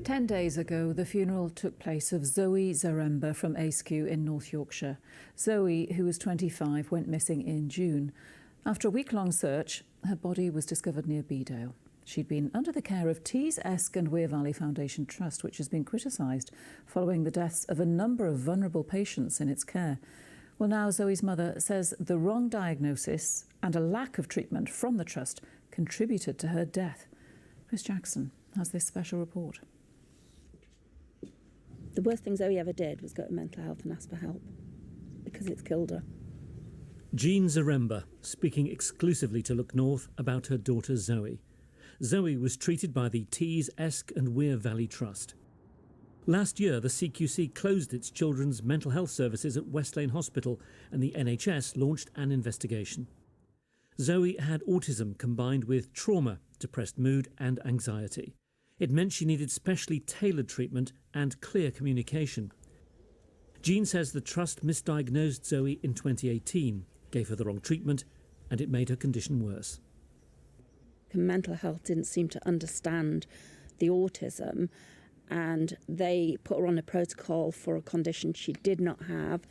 10 days ago, the funeral took place of Zoe Zaremba from Askew in North Yorkshire. Zoe, who was 25, went missing in June. After a week-long search, her body was discovered near Bedale. She'd been under the care of Tees, Esk and Wear Valley Foundation Trust, which has been criticised following the deaths of a number of vulnerable patients in its care. Well, now Zoe's mother says the wrong diagnosis and a lack of treatment from the trust contributed to her death. Chris Jackson has this special report. The worst thing Zoe ever did was go to mental health and ask for help, because it's killed her. Jean Zaremba, speaking exclusively to Look North about her daughter Zoe. Zoe was treated by the Tees, Esk and Wear Valley Trust. Last year, the CQC closed its children's mental health services at West Lane Hospital and the NHS launched an investigation. Zoe had autism combined with trauma, depressed mood and anxiety. It meant she needed specially tailored treatment and clear communication. Jean says the trust misdiagnosed Zoe in 2018, gave her the wrong treatment, and it made her condition worse. Mental health didn't seem to understand the autism, and they put her on a protocol for a condition she did not have.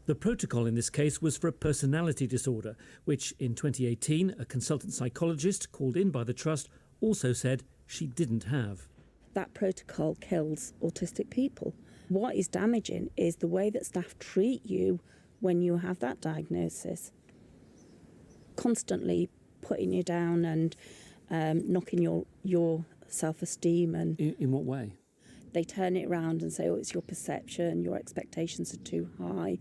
The protocol in this case was for a personality disorder, which in 2018 a consultant psychologist called in by the trust also said she didn't have. That protocol kills autistic people. What is damaging is the way that staff treat you when you have that diagnosis. Constantly putting you down and knocking your self-esteem. And In what way? They turn it around and say, oh, it's your perception, your expectations are too high,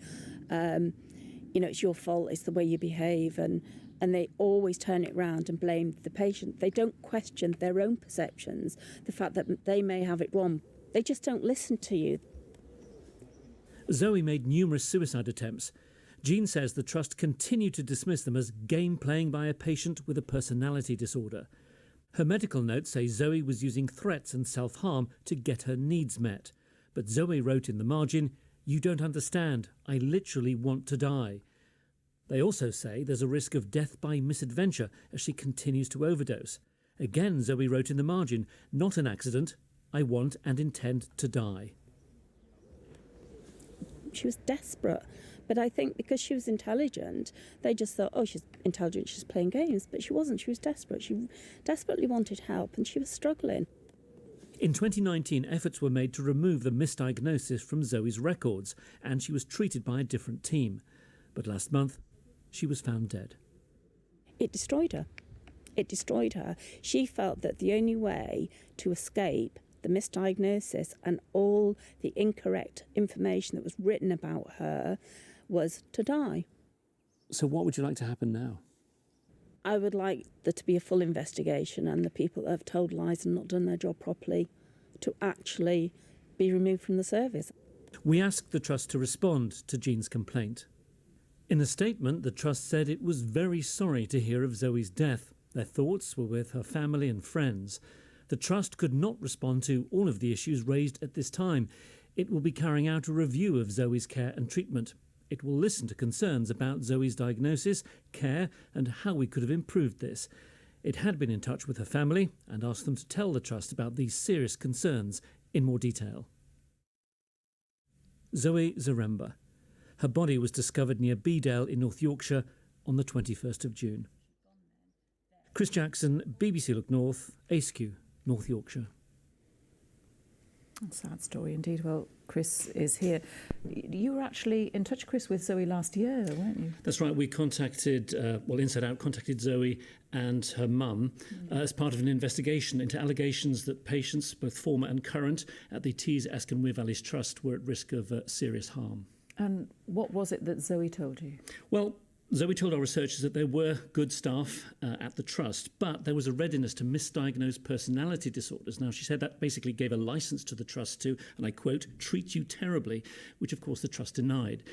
it's your fault, it's the way you behave, and they always turn it around and blame the patient. They don't question their own perceptions, the fact that they may have it wrong. They just don't listen to you. Zoe made numerous suicide attempts. Jean says the trust continued to dismiss them as game playing by a patient with a personality disorder. Her medical notes say Zoe was using threats and self-harm to get her needs met. But Zoe wrote in the margin, "You don't understand, I literally want to die." They also say there's a risk of death by misadventure as she continues to overdose. Again, Zoe wrote in the margin, "Not an accident, I want and intend to die." She was desperate, but I think because she was intelligent, they just thought, oh, she's intelligent, she's playing games, but she wasn't. She was desperate. She desperately wanted help and she was struggling. In 2019, efforts were made to remove the misdiagnosis from Zoe's records, and she was treated by a different team. But last month, she was found dead. It destroyed her. It destroyed her. She felt that the only way to escape the misdiagnosis and all the incorrect information that was written about her was to die. So what would you like to happen now? I would like there to be a full investigation and the people that have told lies and not done their job properly to actually be removed from the service. We asked the Trust to respond to Jean's complaint. In a statement, the Trust said it was very sorry to hear of Zoe's death. Their thoughts were with her family and friends. The Trust could not respond to all of the issues raised at this time. It will be carrying out a review of Zoe's care and treatment. It will listen to concerns about Zoe's diagnosis, care, and how we could have improved this. It had been in touch with her family and asked them to tell the Trust about these serious concerns in more detail. Zoe Zaremba. Her body was discovered near Bedale in North Yorkshire on the 21st of June. Chris Jackson, BBC Look North, Askew, North Yorkshire. A sad story indeed. Well, Chris is here. You were actually in touch, Chris, with Zoe last year, weren't you? That's right. We contacted, Inside Out contacted Zoe and her mum as part of an investigation into allegations that patients, both former and current, at the Tees, Esk and Wear Valleys Trust were at risk of serious harm. And what was it that Zoe told you? Well, Zoe told our researchers that there were good staff at the trust, but there was a readiness to misdiagnose personality disorders. Now, she said that basically gave a licence to the trust to, and I quote, treat you terribly, which of course the trust denied.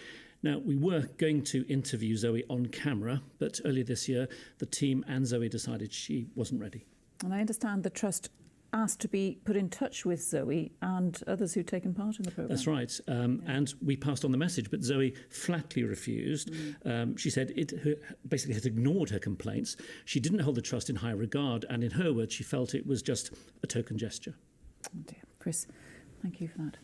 Now, we were going to interview Zoe on camera, but earlier this year, the team and Zoe decided she wasn't ready. And I understand the trust asked to be put in touch with Zoe and others who'd taken part in the programme. That's right. And we passed on the message, but Zoe flatly refused. She said basically had ignored her complaints. She didn't hold the trust in high regard, and in her words, she felt it was just a token gesture. Oh dear. Chris, thank you for that.